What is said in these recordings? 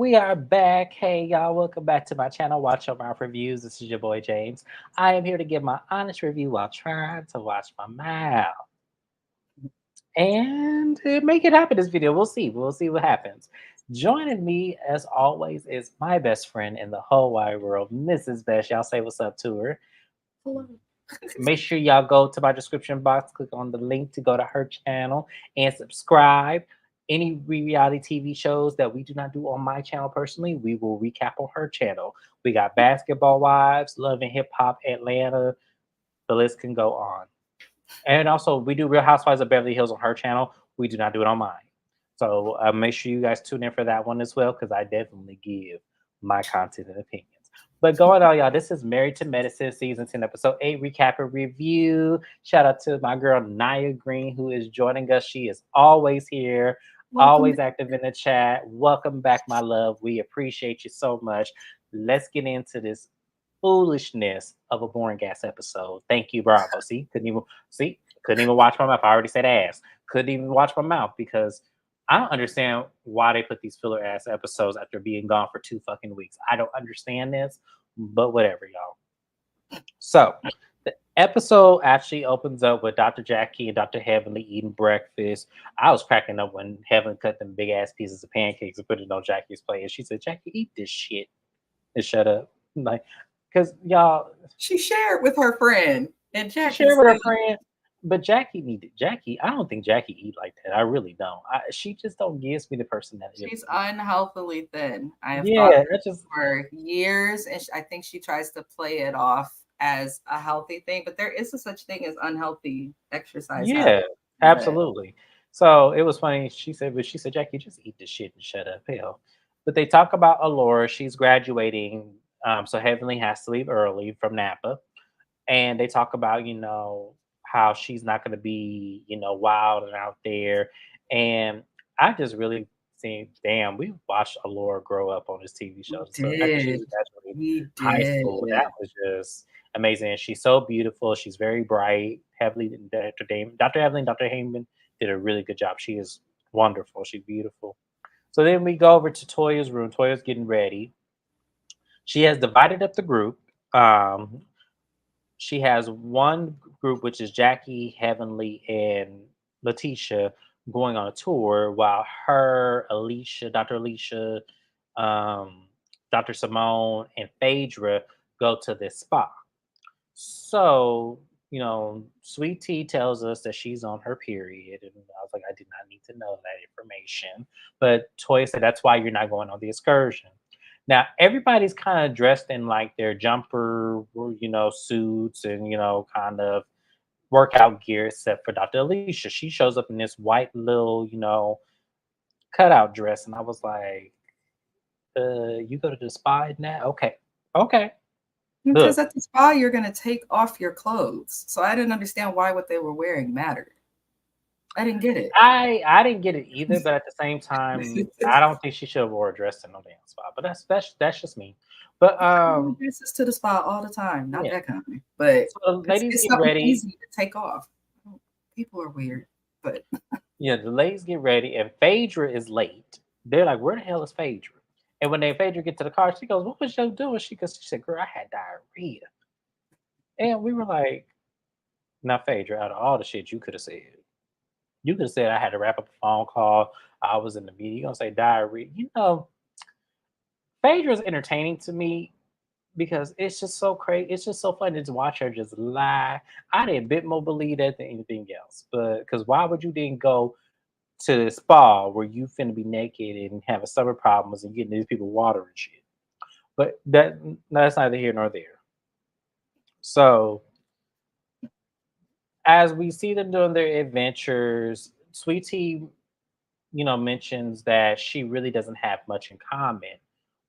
we are back. Hey, y'all, welcome back to my channel, Watch Your Mouth Reviews. This is your boy, James. I am here to give my honest review while trying to watch my mouth. And make it happen this video. We'll see. We'll see what happens. Joining me, as always, is my best friend in the whole wide world, Mrs. Best. Y'all say what's up to her. Hello. Make sure y'all go to my description box, click on the link to go to her channel and subscribe. Any reality TV shows that we do not do on my channel personally, we will recap on her channel. We got Basketball Wives, Love and Hip Hop Atlanta. The list can go on. And also, we do Real Housewives of Beverly Hills on her channel. We do not do it on mine. So make sure you guys tune in for that one as well, because I definitely give my content and opinions. But going on, y'all, this is Married to Medicine, Season 10, Episode 8, recap and review. Shout out to my girl, Naya Green, who is joining us. She is always here, Welcome always back. active in the chat. Welcome back, my love. We appreciate you so much. Let's get into this foolishness of a boring ass episode. Thank you, Bravo. Couldn't even watch my mouth. I already said ass. Couldn't even watch my mouth because I don't understand why they put these filler ass episodes after being gone for 2 fucking weeks. I don't understand this, but whatever, y'all. So the episode actually opens up with Dr. Jackie and Dr. Heavenly eating breakfast. I was cracking up when Heaven cut them big ass pieces of pancakes and put it on Jackie's plate. And she said, Jackie, eat this shit and shut up. Like, because y'all, She shared with her friend, and she Jackie shared with her said friend, but Jackie needed Jackie. I don't think Jackie eat like that. I really don't. She just don't gives me the personality of she's eat. unhealthily thin. I have thought Yeah, this that just for years, and I think she tries to play it off as a healthy thing, but there is a such thing as unhealthy exercise yeah, habits. But absolutely. So it was funny. She said, Jackie, just eat this shit and shut up, hell. But they talk about Alora. She's graduating, so Heavenly has to leave early from Napa, and they talk about how she's not going to be wild and out there, and I just really think, damn, we watched Alora grow up on this TV we show. So after she did. graduated We high did. school, that was just amazing. And she's so beautiful. She's very bright. Heavily, Dr. Evelyn, Dr. Heyman did a really good job. She is wonderful. She's beautiful. So then we go over to Toya's room. Toya's getting ready. She has divided up the group. Um, she has one group, which is Jackie, Heavenly, and Letitia, going on a tour, while her, Alicia, Dr. Alicia, um, Dr. Simone, and Phaedra go to this spa. So, Sweet Tea tells us that she's on her period. And I was like, I did not need to know that information. But Toya said, that's why you're not going on the excursion. Now, everybody's kind of dressed in like their jumper, suits and, kind of workout gear, except for Dr. Alicia. She shows up in this white little, cutout dress. And I was like, you go to the spa now? Okay. Okay. Because Look, at the spa, you're going to take off your clothes. So I didn't understand why what they were wearing mattered. I didn't get it. I didn't get it either, but at the same time, I don't think she should have wore a dress in no damn spa. But that's just me. But Dresses to the spa all the time. Not yeah. that kind. But So the ladies it's get something ready. easy to take off. People are weird. But Yeah, the ladies get ready, and Phaedra is late. They're like, "Where the hell is Phaedra?" And when Phaedra get to the car, she goes, "What was you doing?" She said, "Girl, I had diarrhea." And we were like, "Now, Phaedra, out of all the shit you could have said, you could have said I had to wrap up a phone call. I was in the meeting. You gonna say diarrhea? Phaedra's entertaining to me because it's just so crazy. It's just so funny to watch her just lie. I didn't bit more believe that than anything else. But because why would you then go to the spa where you finna be naked and having stomach problems and getting these people water and shit? But that's neither here nor there. So as we see them doing their adventures, Sweet Tea, mentions that she really doesn't have much in common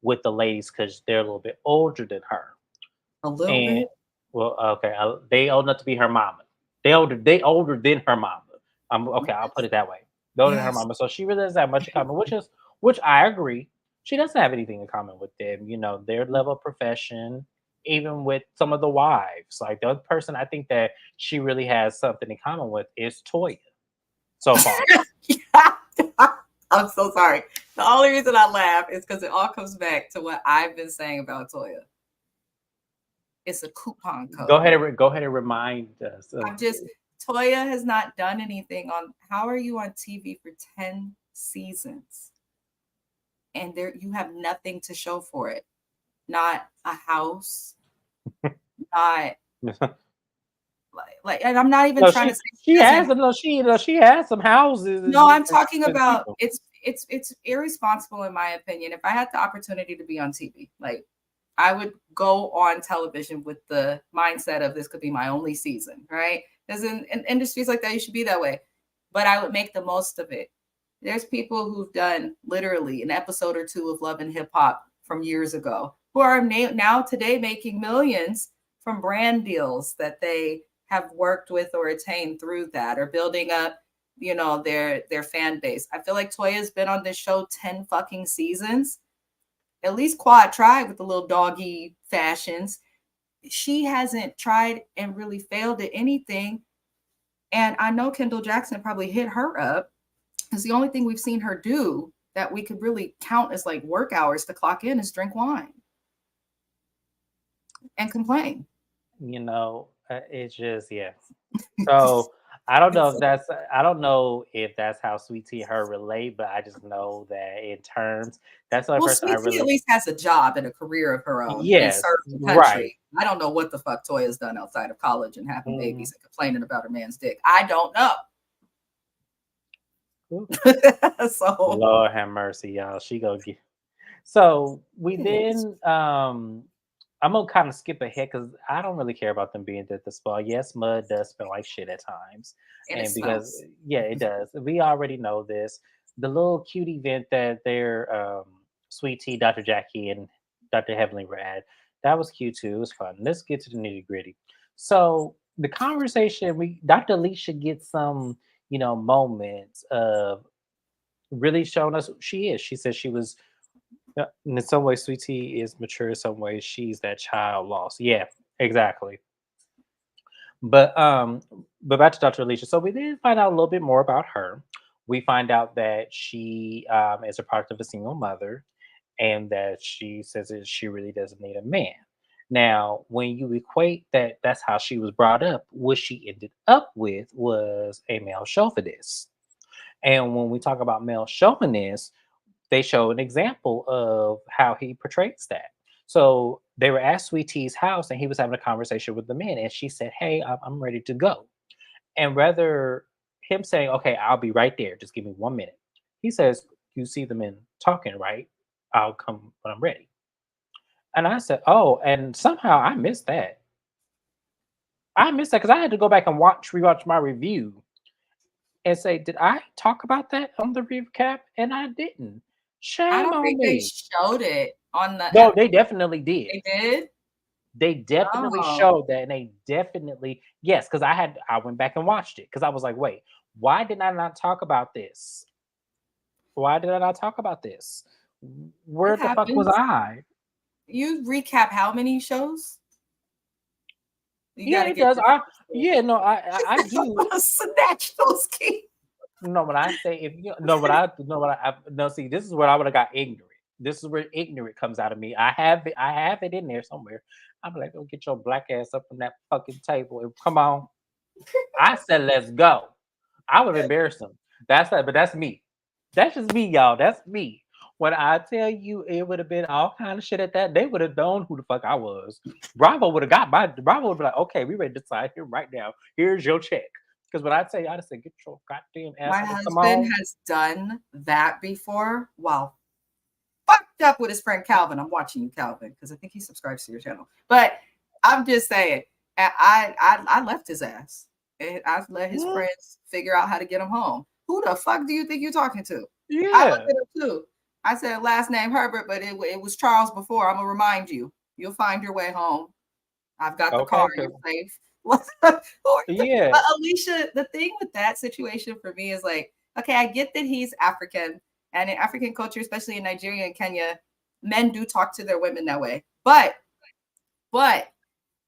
with the ladies because they're a little bit older than her. a little And bit. well, okay, they old enough to be her mama. They older than her mama. Okay, I'll put it that way. They're older than her Yes. mama, so she really doesn't have much in common, which I agree. She doesn't have anything in common with them. Their level of profession, even with some of the wives. Like the other person, I think that she really has something in common with is Toya so far. Yeah. I'm so sorry. The only reason I laugh is because it all comes back to what I've been saying about Toya. It's a coupon code. Go ahead and remind us of. I'm just Toya has not done anything on. How are you on TV for 10 seasons and there you have nothing to show for it? Not a house, not like, and I'm not even No, trying to say she doesn't. she has some houses No, I'm for talking about people. it's irresponsible in my opinion. If I had the opportunity to be on TV, like I would go on television with the mindset of this could be my only season, right? Because in industries like that, you should be that way. But I would make the most of it. There's people who've done literally an episode or two of Love and Hip Hop from years ago who are now today making millions from brand deals that they have worked with or attained through that, or building up, their fan base. I feel like Toya's been on this show 10 fucking seasons. At least Quad tried with the little doggy fashions. She hasn't tried and really failed at anything. And I know Kendall Jackson probably hit her up because the only thing we've seen her do that we could really count as like work hours to clock in is drink wine and complain. It's just, yeah. So I don't know if that's I don't know if that's how Sweet Tea her relate, but I just know that in terms, that's the only Well, person I Sweet Tea at really. least has a job and a career of her own and Yes, serves the right. country. I don't know what the fuck Toya's done outside of college and having Mhm. babies and complaining about her man's dick. I don't know. Ooh, So Lord have mercy, y'all. She gonna get. So we yes. then I'm gonna kind of skip ahead because I don't really care about them being at the spa. Yes, mud does smell like shit at times, And it and because smells. yeah, it does. We already know this. The little cute event that their Sweet Tea, Dr. Jackie, and Dr. Heavenly were at, that was cute too. It was fun. Let's get to the nitty gritty. So the conversation, we Dr. Alicia gets some, moments of really showing us who she is. She said she was in some ways, Sweet Tea is mature. In some ways, she's that child lost. Yeah, exactly. But back to Dr. Alicia. So we did find out a little bit more about her. We find out that she is a product of a single mother, and that she says that she really doesn't need a man. Now, when you equate that, that's how she was brought up. What she ended up with was a male chauvinist. And when we talk about male chauvinists, they show an example of how he portrays that. So they were at Sweet Tea's house and he was having a conversation with the men, and she said, "Hey, I'm ready to go." And rather him saying, "Okay, I'll be right there, just give me 1 minute," he says, "You see the men talking, right? I'll come when I'm ready." And I said, "Oh," and somehow I missed that. I missed that because I had to go back and rewatch my review and say, "Did I talk about that on the recap?" And I didn't. I Shame don't on think they me. showed it on the No, they definitely did. they did. They definitely Oh, showed that, and they definitely yes, because I went back and watched it because I was like, wait, why did I not talk about this? Why did I not talk about this? it Where the fuck was happens. I? You recap how many shows? You got Yeah, to it get does. your Yeah, no, I do. snatch those keys. No, when I say if you no, what I no, what I no, see, this is where I would have got ignorant. This is where ignorant comes out of me. I have it in there somewhere. I'm like, go get your black ass up from that fucking table and come on. I said, let's go. I would have embarrassed them. But that's me. That's just me, y'all. That's me. When I tell you it would have been all kind of shit at that, they would have known who the fuck I was. Bravo would be like, okay, we ready to decide here right now. Here's your check. Because when I tell you, I'd say, get your goddamn ass My up and come husband on. has done that before while fucked up with his friend Calvin. I'm watching you, Calvin, because I think he subscribes to your channel. But I'm just saying, I left his ass. And I let his Mm, friends figure out how to get him home. Who the fuck do you think you're talking to? I looked yeah. at him too. I said last name Herbert, but it was Charles before. I'm gonna remind you. You'll find your way home. I've got the car. Okay. You're 'Cause- safe. But yeah. Alicia, the thing with that situation for me is like, okay, I get that he's African, and in African culture, especially in Nigeria and Kenya, men do talk to their women that way. But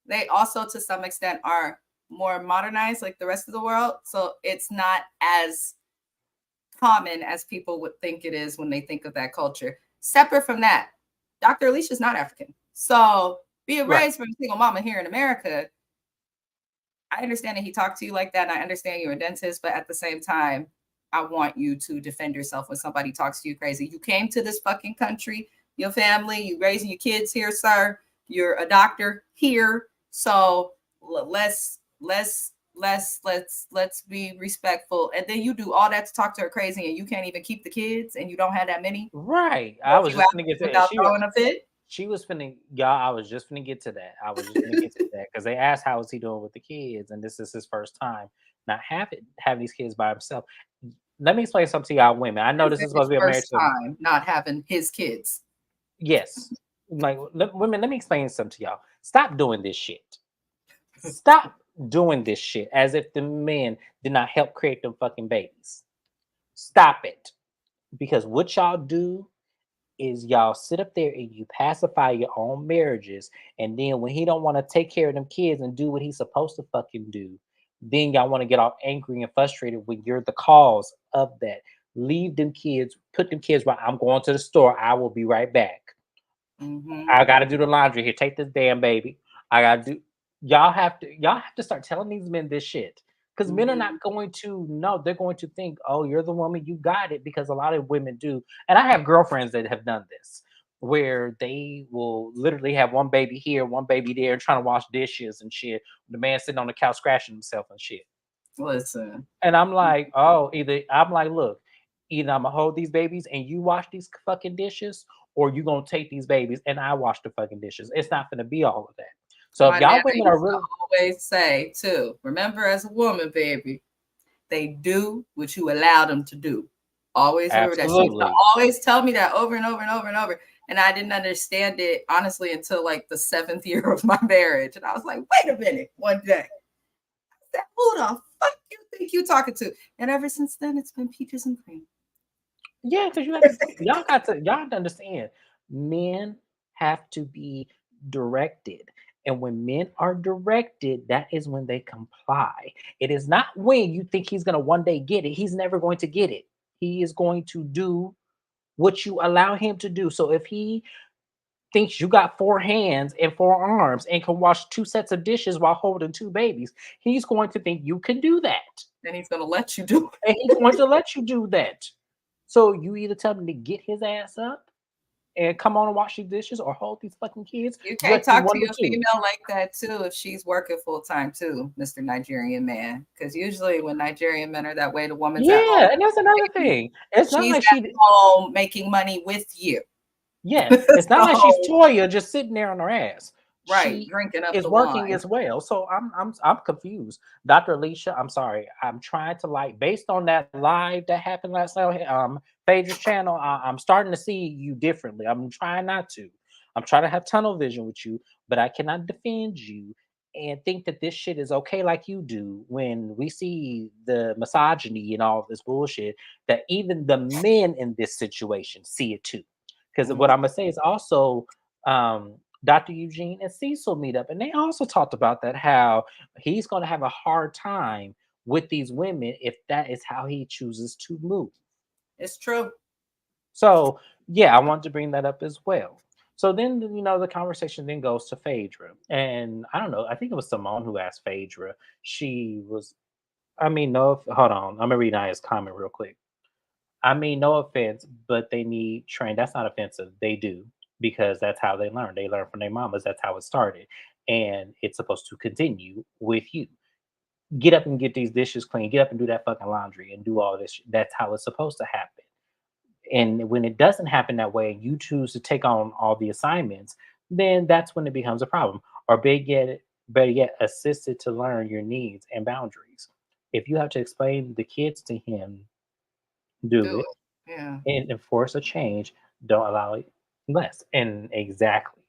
they also, to some extent, are more modernized like the rest of the world. So it's not as common as people would think it is when they think of that culture. Separate from that, Dr. Alicia's not African. So being Right. raised from a single mama here in America, I understand that he talked to you like that, and I understand you're a dentist, but at the same time, I want you to defend yourself when somebody talks to you crazy. You came to this fucking country, your family, you raising your kids here, sir. You're a doctor here, so let's be respectful. And then you do all that to talk to her crazy, and you can't even keep the kids, and you don't have that many. Right. A I was few just gonna apples get to that. without throwing a fit. She was finna, y'all. I was just finna get to that. I was just finna get to that because they asked how is he doing with the kids, and this is his first time not having these kids by himself. Let me explain something to y'all women. I know It's this is his supposed to be a marriage first to time not having his kids. yes. Like women, let me explain something to y'all. Stop doing this shit. Stop doing this shit as if the men did not help create them fucking babies. Stop it. Because what y'all do is y'all sit up there and you pacify your own marriages, and then when he don't want to take care of them kids and do what he's supposed to fucking do, then y'all want to get all angry and frustrated when you're the cause of that. Leave them kids, put them kids right. I'm going to the store. I will be right back. Mm-hmm. I gotta do the laundry here. Take this damn baby. I gotta do. Y'all have to start telling these men this shit because men are Mm-hmm. not going to know. They're going to think, oh, you're the woman. You got it. Because a lot of women do, and I have girlfriends that have done this, where they will literally have one baby here, one baby there, and trying to wash dishes and shit. The man sitting on the couch scratching himself and shit. Listen. And I'm like, oh, either I'm like, look, either I'm gonna hold these babies and you wash these fucking dishes, or you gonna take these babies and I wash the fucking dishes. It's not gonna be all of that. So if My y'all nana women are used to really always say too, remember as a woman, baby, they do what you allow them to do. Always remember that. She used to absolutely always tell me that over and over and over and over. And I didn't understand it honestly until like the seventh year of my marriage. And I was like, wait a minute, one day. I said, who the fuck you think you talking to? And ever since then it's been peaches and cream. yeah, because you have to y'all have to understand, men have to be directed. And when men are directed, that is when they comply. It is not when you think he's gonna one day get it. He's never going to get it. He is going to do what you allow him to do. So if he thinks you got four hands and four arms and can wash two sets of dishes while holding two babies, he's going to think you can do that. Then he's gonna let you do it. And he's going to let you do that. So you either tell him to get his ass up and come on and wash these dishes or hold these fucking kids. You You can't have to do talk one to of the your two. female like that too if she's working full time too, Mr. Nigerian man. Because usually when Nigerian men are that way, the woman's at home. Yeah, and that's another thing. It's not She's like at she home making money with you. yeah, it's not like she's So Toya just sitting there on her ass. right, She drinking up is the working wine. as well. So I'm confused. Dr. Alicia, I'm sorry. I'm trying to like based on that live that happened last night, Phaedra's channel, I'm starting to see you differently. I'm trying not to. I'm trying to have tunnel vision with you, but I cannot defend you and think that this shit is okay like you do when we see the misogyny and all this bullshit that even the men in this situation see it too. Because what I'm Mhm. gonna say is also Dr. Eugene and Cecil meet up, and they also talked about that how he's gonna have a hard time with these women if that is how he chooses to move. It's true. So yeah, I wanted to bring that up as well. So then the conversation then goes to Phaedra, and I don't know. I think it was Simone who asked Phaedra. She was. I mean, no. Hold on. I'm gonna read Naya's comment real quick. I mean, no offense, but they need train. That's not offensive. They do because that's how they learn. They learn from their mamas. That's how it started, and it's supposed to continue with you. Get up and get these dishes clean. Get up and do that fucking laundry and do all this. That's how it's supposed to happen. And when it doesn't happen that way, and you choose to take on all the assignments, then that's when it becomes a problem. Or better yet, assisted to learn your needs and boundaries. If you have to explain the kids to him, do Do it it. Yeah. and enforce a change, don't allow it less. And exactly.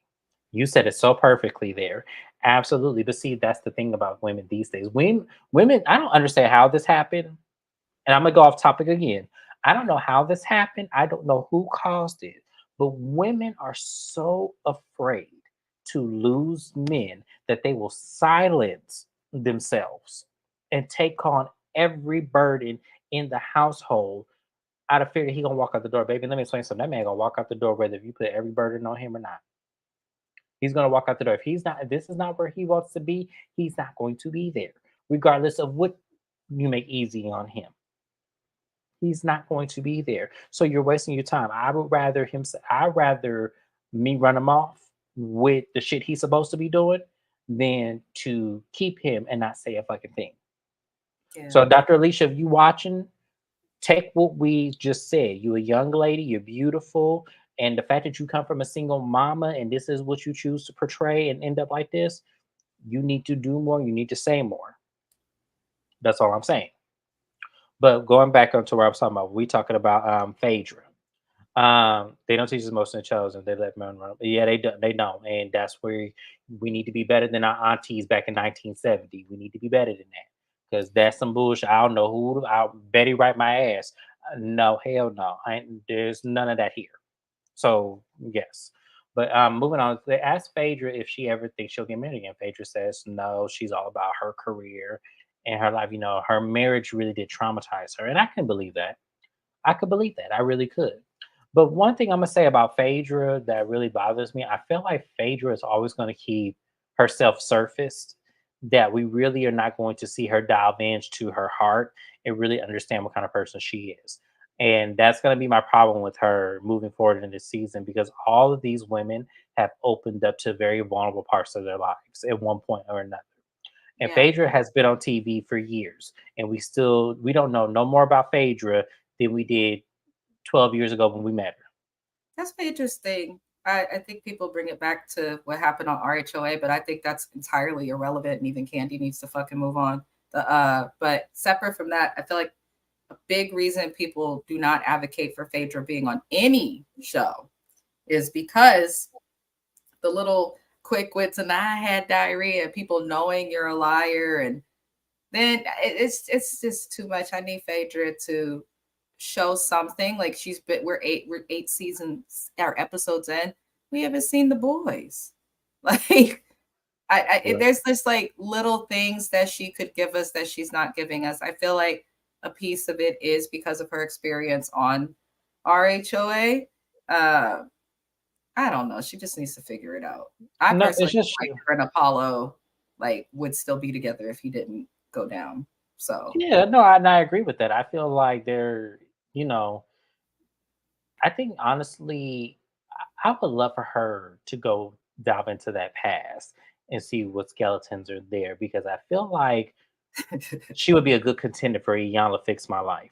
You said it so perfectly there. Absolutely. But see, that's the thing about women these days. Women, I don't understand how this happened. And I'm gonna go off topic again. I don't know how this happened. I don't know who caused it. But women are so afraid to lose men that they will silence themselves and take on every burden in the household out of fear that he gonna walk out the door. Baby, let me explain something. That man gonna walk out the door whether if you put every burden on him or not. He's gonna walk out the door. If he's not, if this is not where he wants to be, he's not going to be there, regardless of what you make easy on him. He's not going to be there. So you're wasting your time. I would rather him. I'd rather me run him off with the shit he's supposed to be doing than to keep him and not say a fucking thing. Yeah. So, Dr. Alicia, if you watching, take what we just said. You a young lady, you're beautiful, and the fact that you come from a single mama and this is what you choose to portray and end up like this, you need to do more. You need to say more. That's all I'm saying. But going back onto what I was talking about, we talking about Phaedra. They don't teach us most in the shows, and they let men run. Yeah, they do. They don't, and that's where we need to be better than our aunties back in 1970. We need to be better than that because that's some bullshit. I don't know who. I'll Betty right my ass. No, hell no. There's none of that here. So yes. But moving on, they asked Phaedra if she ever thinks she'll get married again. Phaedra says no. She's all about her career and her life. You know, her marriage really did traumatize her, and I can believe that. I could believe that. I really could. But one thing I'm gonna say about Phaedra that really bothers me, I feel like Phaedra is always going to keep herself surfaced. That we really are not going to see her dive into her heart and really understand what kind of person she is. And that's going to be my problem with her moving forward in this season because all of these women have opened up to very vulnerable parts of their lives at one point or another. And Yeah. Phaedra has been on TV for years, and we don't know no more about Phaedra than we did 12 years ago when we met her. That's interesting. I think people bring it back to what happened on RHOA, but I think that's entirely irrelevant and even Candy needs to fucking move on. But separate from that, I feel like a big reason people do not advocate for Phaedra being on any show is because the little quick wits and I had diarrhea, people knowing you're a liar, and then it's just too much. I need Phaedra to show something. Like we're 8 seasons or episodes in. We haven't seen the boys. Like Right. there's just like little things that she could give us that she's not giving us. I feel like a piece of it is because of her experience on RHOA. Uh, I don't know. She just needs to figure it out. I No, personally it's feel just like her and Apollo like would still be together if he didn't go down. So yeah, no, I agree with that. I feel like they're, you know, I think honestly, I would love for her to go dive into that past and see what skeletons are there because I feel like she would be a good contender for Iyanla Fix My Life.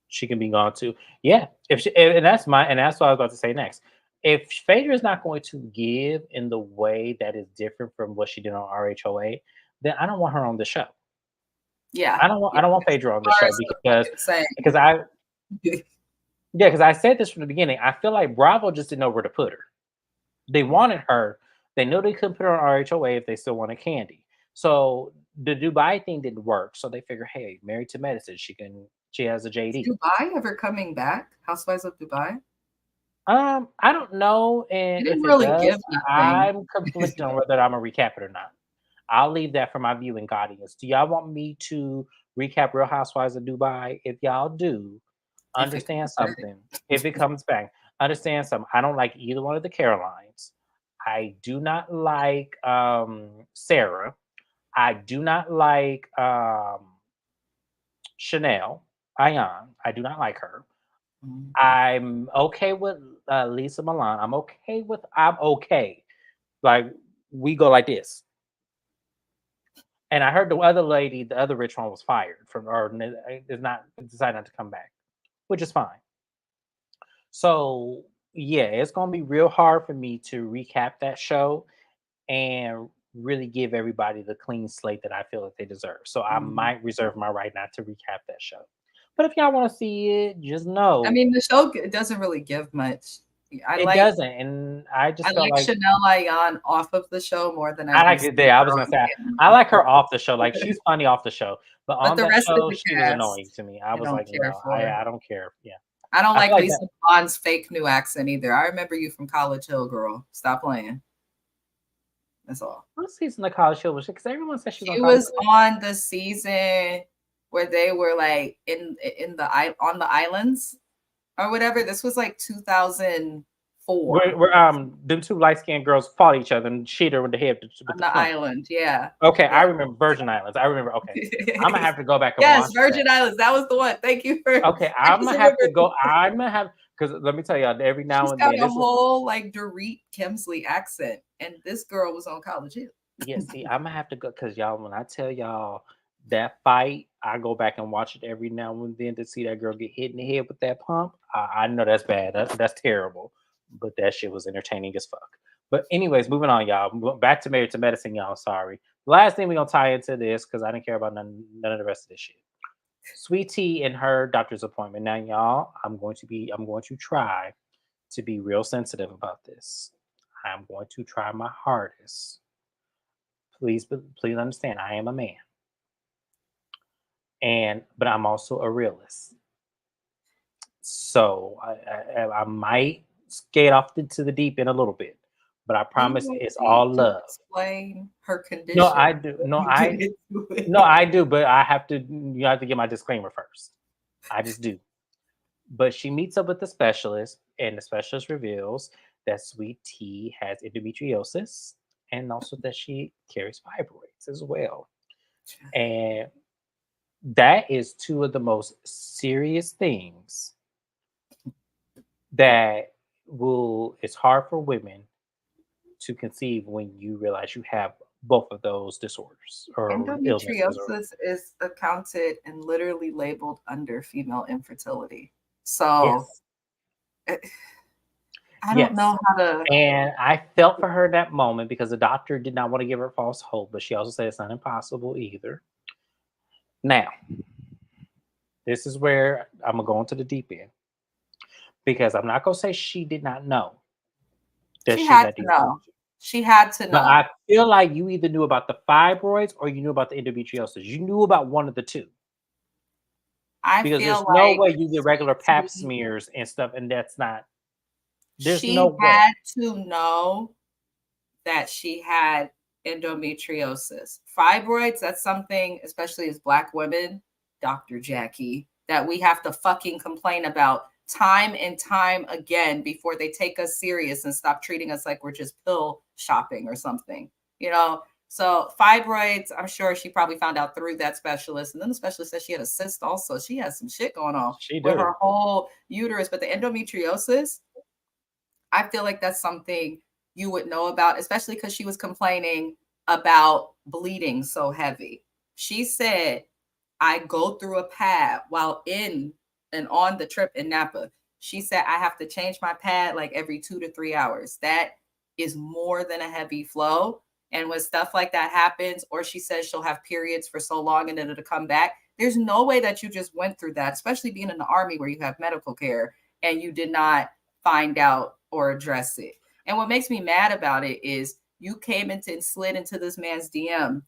She can be gone too. Yeah, if she, and that's what I was about to say next. If Phaedra is not going to give in the way that is different from what she did on RHOA, then I don't want her on the show. yeah, I yeah. don't want Phaedra on the show Stars are because fucking I saying. yeah because I said this from the beginning. I feel like Bravo just didn't know where to put her. They wanted her. They knew they couldn't put her on RHOA if they still wanted Candy. So the Dubai thing didn't work. So they figured, hey, Married to Medicine, she has a Is JD. Dubai ever coming back? Housewives of Dubai? I don't know, It and didn't if it really does, give nothing. I'm conflicted on whether I'm gonna recap it or not. I'll leave that for my viewing audience. Do y'all want me to recap Real Housewives of Dubai? If y'all do, If it understand comes back. something. If it comes back, understand something. I don't like either one of the Carolines. I do not like Sarah. I do not like Chanel. Ayan. I do not like her. Mm. I'm okay with Lisa Milan. I'm okay. Like we go like this. And I heard the other lady, the other rich one, was fired from or is not decided not to come back, which is fine. So yeah, it's gonna be real hard for me to recap that show and really give everybody the clean slate that I feel that they deserve. So I Mm. might reserve my right not to recap that show. But if y'all want to see it, just I know mean, the show doesn't really give much. I it like doesn't. And I I just felt like like Chanel Ayan off of the show more than I I do like it there. I was Sarah gonna on say I camera. like her off the show. Like she's funny off the show, but But on the that rest of show, the she was annoying cast, to me. I I was don't like, care no, for. I don't care. Yeah, I don't I feel like like that. Lisa Bond's fake new accent either. I remember you from College Hill, girl. Stop playing. That's all. What season of College Hill was she? Because everyone said she was on She College was Hill. on the season. where they were like in the on the islands or whatever. This was like 2004 Where them two light skinned girls fought each other and cheated her with the head with on the the plump. island. Yeah. Okay, I Yeah. remember Virgin Islands. I remember. Okay, I'm gonna have to go back and Yes, watch that. Virgin Islands. That was the one. Thank you for Okay, I I'm just gonna have to go. remember I'm gonna have because let me tell y'all, every now she's and got then a this is whole like Dorit Kemsley accent. And this girl was on College Hill. yeah. See, I'm gonna have to go because y'all. When I tell y'all that fight, I go back and watch it every now and then to see that girl get hit in the head with that pump. I know that's bad. That's terrible. But that shit was entertaining as fuck. But anyways, moving on, y'all. Back to Married to Medicine, y'all. Sorry. Last thing we gonna tie into this because I didn't care about none of the rest of this shit. Sweet Tea and her doctor's appointment. Now, y'all, I'm going to try to be real sensitive about this. I'm going to try my hardest. Please understand, I am a man, and but I'm also a realist. So I might skate off into the deep end a little bit, but I Do you promise want it's me all to love. explain her No, condition I do. before you get into No, it? I do. But I have to. You have to get my disclaimer first. I just do. But she meets up with the specialist, and the specialist reveals that Sweet Tea has endometriosis and also that she carries fibroids as well. And that is two of the most serious things that it's hard for women to conceive when you realize you have both of those disorders or illnesses or Endometriosis is accounted and literally labeled under female infertility. So yes. eh, I don't Yes. know how to. And I felt for her that moment because the doctor did not want to give her false hope, but she also said it's not impossible either. Now, this is where I'm gonna go into the deep end because I'm not gonna say she did not know that She she had had to these know. issues, She had to but know. I feel like you either knew about the fibroids or you knew about the endometriosis. You knew about one of the two I because feel there's no like way you get regular Sweet pap Tea, smears and stuff, and that's not. There's no she way. had to know that she had endometriosis. Fibroids, that's something, especially as Black women, Dr. Jackie, that we have to fucking complain about time and time again before they take us serious and stop treating us like we're just pill shopping or something, you know? So fibroids, I'm sure she probably found out through that specialist. And then the specialist said she had a cyst also. She has some shit going on She with her do. whole uterus. But the endometriosis, I feel like that's something you would know about, especially because she was complaining about bleeding so heavy. She said, I go through a pad while in and on the trip in Napa. She said, I have to change my pad like every 2 to 3 hours. That is more than a heavy flow. And when stuff like that happens, or she says she'll have periods for so long and then it'll come back, there's no way that you just went through that, especially being in the army where you have medical care and you did not find out or address it. And what makes me mad about it is you came into and slid into this man's DM,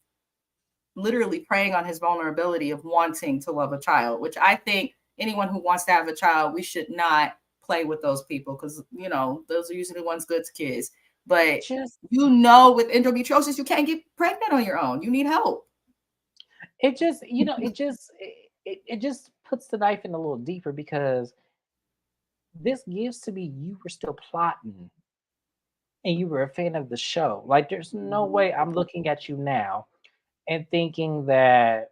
literally preying on his vulnerability of wanting to love a child, which I think anyone who wants to have a child, we should not play with those people because, you know, those are usually the ones good to kids. But Just you know, with endometriosis, you can't get pregnant on your own. You need help. it just it just puts the knife in a little deeper because this gives to me you were still plotting and you were a fan of the show. Like, there's no way I'm looking at you now and thinking that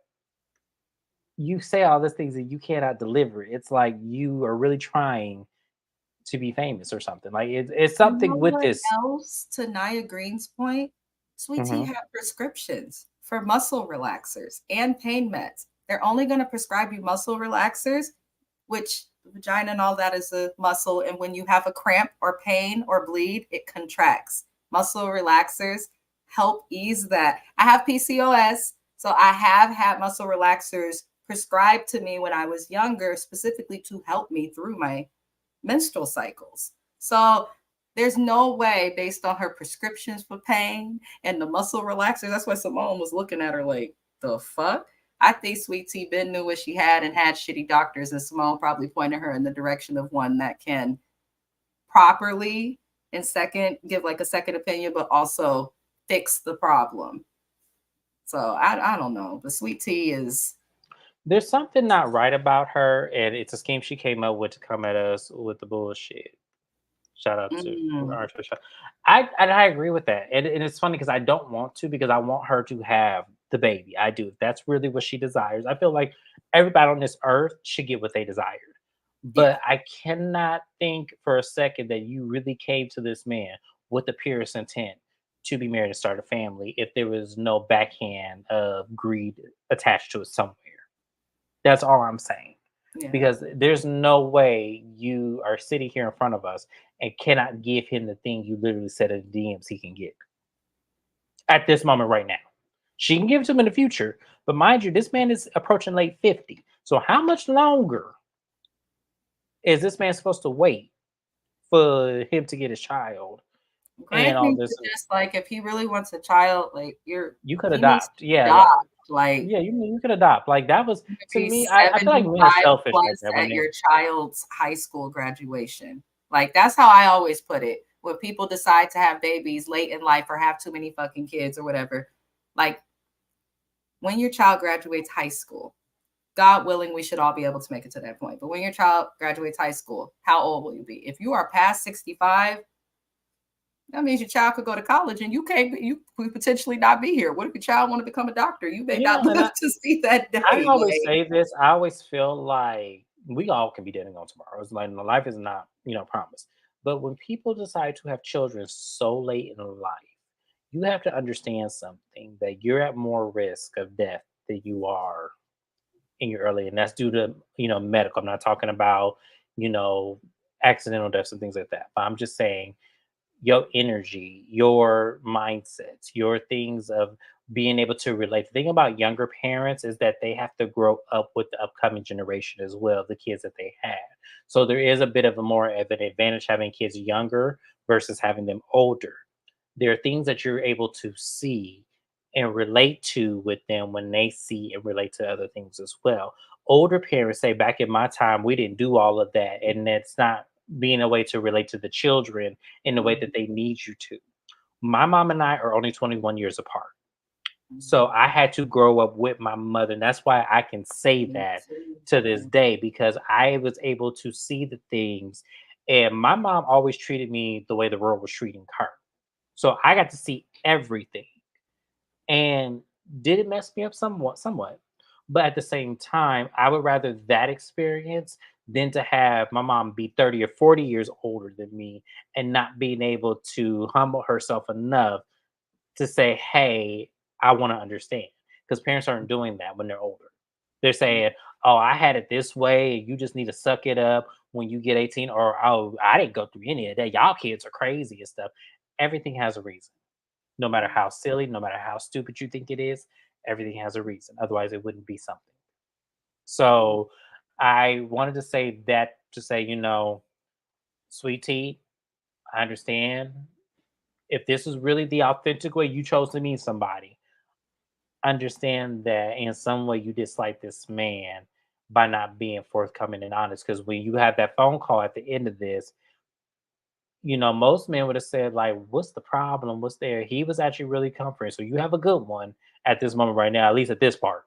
you say all these things and you cannot deliver. It's like you are really trying to be famous or something. Like it's You something know with what this. else? To Nia Green's point, Sweet Tea Mhm. had prescriptions for muscle relaxers and pain meds. They're only going to prescribe you muscle relaxers, which the vagina and all that is a muscle. And when you have a cramp or pain or bleed, it contracts. Muscle relaxers help ease that. I have PCOS, so I have had muscle relaxers prescribed to me when I was younger, specifically to help me through my menstrual cycles. So there's no way, based on her prescriptions for pain and the muscle relaxers. That's why Simone was looking at her like, the fuck? I think Sweet Tea Ben knew what she had and had shitty doctors, and Simone probably pointed her in the direction of one that can properly and second give like a second opinion, but also fix the problem. So I don't know. The Sweet Tea is There's something not right about her, and it's a scheme she came up with to come at us with the bullshit. Shout out to Mm, our Trisha. I agree with that, and it's funny because I don't want to because I want her to have the baby. I do. If that's really what she desires. I feel like everybody on this earth should get what they desired. yeah. But I cannot think for a second that you really came to this man with the purest intent to be married and start a family if there was no backhand of greed attached to it somewhere. That's all I'm saying. Yeah. Because there's no way you are sitting here in front of us and cannot give him the thing you literally said in the DMs he can get at this moment right now. She can give it to him in the future, but mind you, this man is approaching late 50. So how much longer is this man supposed to wait for him to get his child and Greg all needs to this? just like if he really wants a child, like You could he needs adopt. to Yeah, adopt. like Like yeah, you could adopt. Like that was to be me, I feel like men are 75 selfish like plus that when at they your child's high school graduation. Like that's how I always put it. When people decide to have babies late in life or have too many fucking kids or whatever, like when your child graduates high school, God willing, we should all be able to make it to that point. But when your child graduates high school, how old will you be? If you are past 65, that means your child could go to college and you can't, you could potentially not be here. What if your child want to become a doctor? You may yeah, not and live to see that I day. always Like, say this. I always feel like we all can be dead and gone tomorrow. It's like life is not, promised. But when people decide to have children so late in life, you have to understand something that you're at more risk of death than you are in your early, and that's due to medical. I'm not talking about you know accidental deaths and things like that. But I'm just saying your energy, your mindsets, your things of being able to relate. The thing about younger parents is that they have to grow up with the upcoming generation as well, the kids that they have. So there is a bit of a more of an advantage having kids younger versus having them older. There are things that you're able to see and relate to with them when they see and relate to other things as well. Older parents say, back in my time, we didn't do all of that. And that's not being a way to relate to the children in the way that they need you to. My mom and I are only 21 years apart. So I had to grow up with my mother. And that's why I can say me that too. to this day because I was able to see the things. And my mom always treated me the way the world was treating her. So I got to see everything. And did it mess me up somewhat? Somewhat. But at the same time, I would rather that experience than to have my mom be 30 or 40 years older than me and not being able to humble herself enough to say, hey, I want to understand. Because parents aren't doing that when they're older. They're saying, oh, I had it this way, and you just need to suck it up when you get 18, or oh, I didn't go through any of that. Y'all kids are crazy and stuff. Everything has a reason. No matter how silly, no matter how stupid you think it is, everything has a reason. Otherwise, it wouldn't be something. So I wanted to say that to say, sweet tea, I understand. If this is really the authentic way you chose to meet somebody, understand that in some way you dislike this man by not being forthcoming and honest. Because when you have that phone call at the end of this, most men would have said, like, what's the problem? What's there? He was actually really comforting. So you have a good one at this moment right now, at least at this part.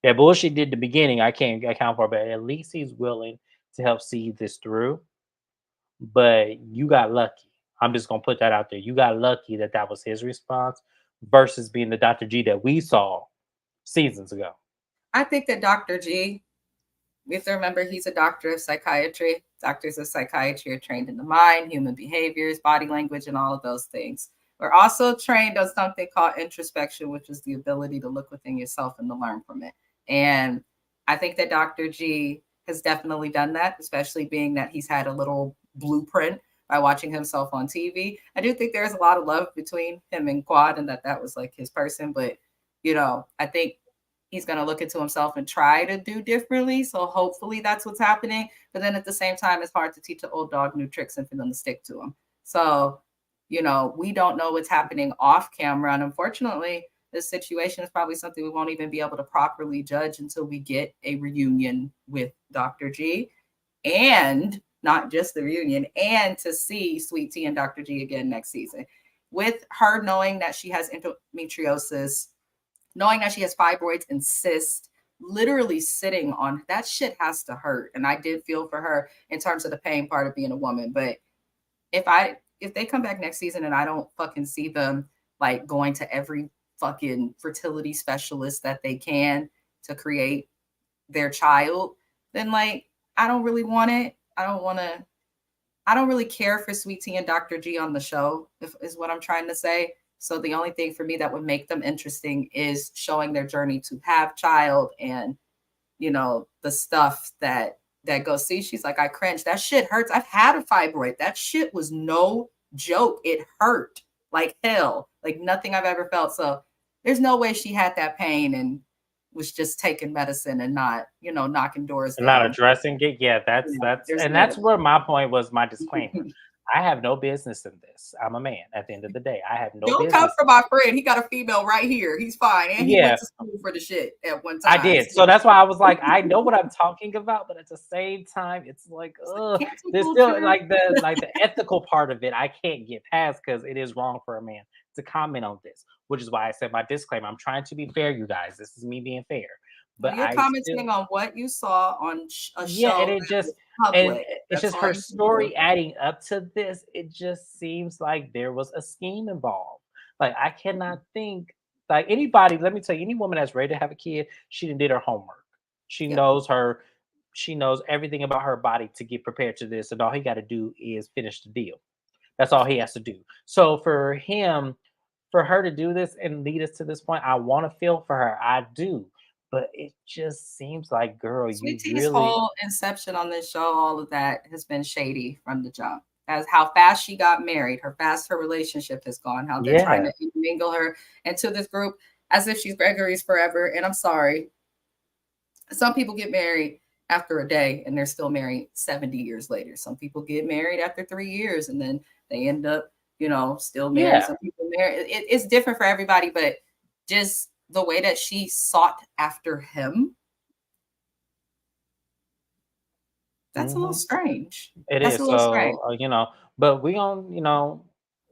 That bullshit did the beginning, I can't account for, but at least he's willing to help see this through. But you got lucky. I'm just gonna put that out there. You got lucky that that was his response versus being the Dr. G that we saw seasons ago. I think that Dr. G, we have to remember he's a doctor of psychiatry. Doctors of psychiatry are trained in the mind, human behaviors, body language, and all of those things. We're also trained on something called introspection, which is the ability to look within yourself and to learn from it. And I think that Dr. G has definitely done that, especially being that he's had a little blueprint by watching himself on TV. I do think there's a lot of love between him and Quad and that was like his person. But, I think he's going to look into himself and try to do differently. So hopefully that's what's happening. But then at the same time, it's hard to teach an old dog new tricks and for them to stick to them. So, we don't know what's happening off camera. And unfortunately, this situation is probably something we won't even be able to properly judge until we get a reunion with Dr. G and not just the reunion and to see Sweet Tea and Dr. G again next season. With her knowing that she has endometriosis, knowing that she has fibroids and cysts, literally sitting on that shit has to hurt. And I did feel for her in terms of the pain part of being a woman. But if they come back next season and I don't fucking see them like going to every fucking fertility specialist that they can to create their child, then like I don't really want it. I don't really care for Sweet Tea and Dr. G on the show, is what I'm trying to say. So the only thing for me that would make them interesting is showing their journey to have child and the stuff that goes. See, she's like, I cringe. That shit hurts. I've had a fibroid. That shit was no joke. It hurt like hell, like nothing I've ever felt. So there's no way she had that pain and was just taking medicine and not, knocking doors And not down. addressing it. Yeah, Yeah, there's and no that's way. where my point was. My disclaimer: I have no business in this. I'm a man. At the end of the day, I have no Don't come business. for my friend. He got a female right here. He's fine. And he went Yeah, to school for the shit at one I time. did. So So that's why I was like, I know what I'm talking about, but at the same time, it's like, it's like cancel there's still culture. like the ethical part of it. I can't get past because it is wrong for a man to comment on this, which is why I said my disclaimer. I'm trying to be fair, you guys. This is me being fair, Well, but you're I still, commenting on what you saw on a yeah, show and it that just was and public. it's That's just all her you can do. story adding up to this. It just seems like there was a scheme involved. Like I cannot think like anybody. Let me tell you, any woman that's ready to have a kid, she done did her homework. She Yeah. knows her. She knows everything about her body to get prepared to this, and all he got to do is finish the deal. That's all he has to do. So for him, for her to do this and lead us to this point, I want to feel for her. I do. But it just seems like, girl, Sweet you Tea's really, whole inception on this show, all of that has been shady from the jump. As how fast she got married, her fast her relationship has gone, how they're trying yeah, to mingle her into this group as if she's Gregory's forever. And I'm sorry, some people get married after a day and they're still married 70 years later. Some people get married after 3 years and then they end up, still married. yeah. Some people marry. It's different for everybody, but just the way that she sought after him, that's a little Hmm. strange. It That's a is. little strange. So, but we gonna,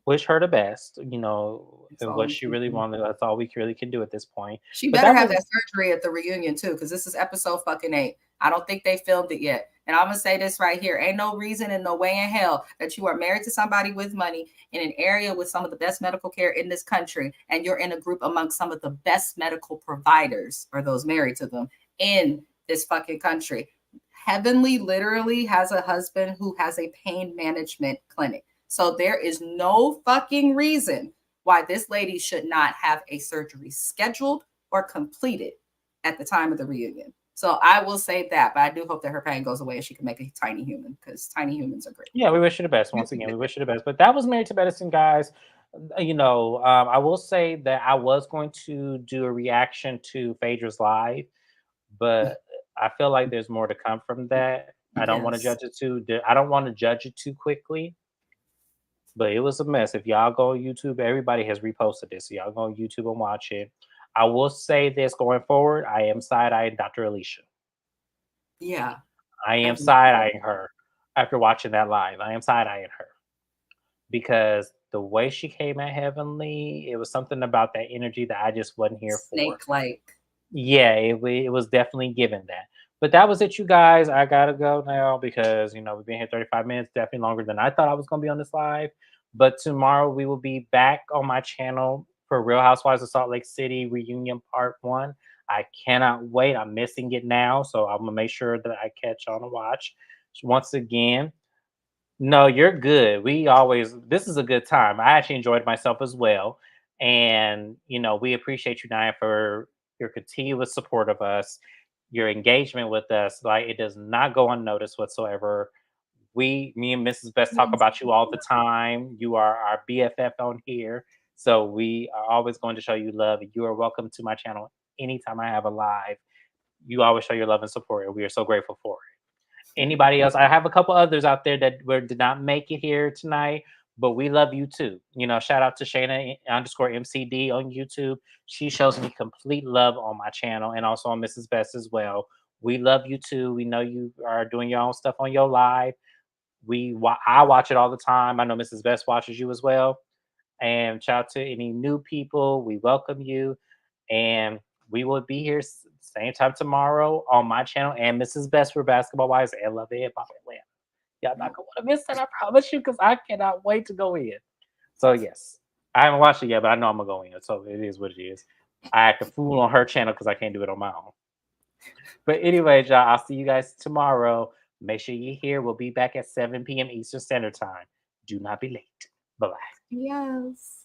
wish her the best, That's and all what we she can really do. wanted. That's all we really can do at this point. She But better that have was, that surgery at the reunion too, because this is episode fucking 8. I don't think they filmed it yet. And I'm gonna say this right here: ain't no reason and no way in hell that you are married to somebody with money in an area with some of the best medical care in this country, and you're in a group amongst some of the best medical providers or those married to them in this fucking country. Heavenly literally has a husband who has a pain management clinic. So there is no fucking reason why this lady should not have a surgery scheduled or completed at the time of the reunion. So I will say that, but I do hope that her pain goes away and she can make a tiny human because tiny humans are great. yeah, we wish her the best. Once again, we wish her the best. But that was Married to Medicine, guys. I will say that I was going to do a reaction to Phaedra's live, but I feel like there's more to come from that. I don't want to Yes. judge it too. I don't want to judge it too quickly. But it was a mess. If y'all go on YouTube, everybody has reposted this. So y'all go on YouTube and watch it. I will say this going forward. I am side eyeing Dr. Alicia. Yeah. I I am do side too. eyeing her after watching that live. I am side eyeing her because the way she came at Heavenly, it was something about that energy that I just wasn't here for. Snake like. Yeah, it was definitely given that. But that was it, you guys. I gotta go now because we've been here 35 minutes, definitely longer than I thought I was gonna be on this live. But tomorrow we will be back on my channel for Real Housewives of Salt Lake City reunion part 1. I cannot wait. I'm missing it now, so I'm gonna make sure that I catch on and watch. Once again, no, you're good. This is a good time. I actually enjoyed myself as well. And, we appreciate you, Naya, for your continuous support of us, your engagement with us. Like, it does not go unnoticed whatsoever. Me and Mrs. Best talk Means about you all the time. You are our BFF on here. So we are always going to show you love. You are welcome to my channel anytime I have a live. You always show your love and support, and we are so grateful for it. Anybody else? I have a couple others out there that did not make it here tonight, but we love you too. Shout out to Shayna underscore MCD on YouTube. She shows me complete love on my channel and also on Mrs. Best as well. We love you too. We know you are doing your own stuff on your live. I watch it all the time. I know Mrs. Best watches you as well. And shout out to any new people. We welcome you. And we will be here same time tomorrow on my channel and Mrs. Best for Basketball Wives and Love It Hip Hop Atlanta. Y'all not gonna want to miss that, I promise you, because I cannot wait to go in. So yes, I haven't watched it yet, but I know I'm gonna go in. So it is what it is. I act a fool on her channel because I can't do it on my own. But anyway, y'all, I'll see you guys tomorrow. Make sure you're here. We'll be back at 7 p.m. Eastern Standard Time. Do not be late. Bye bye. Yes.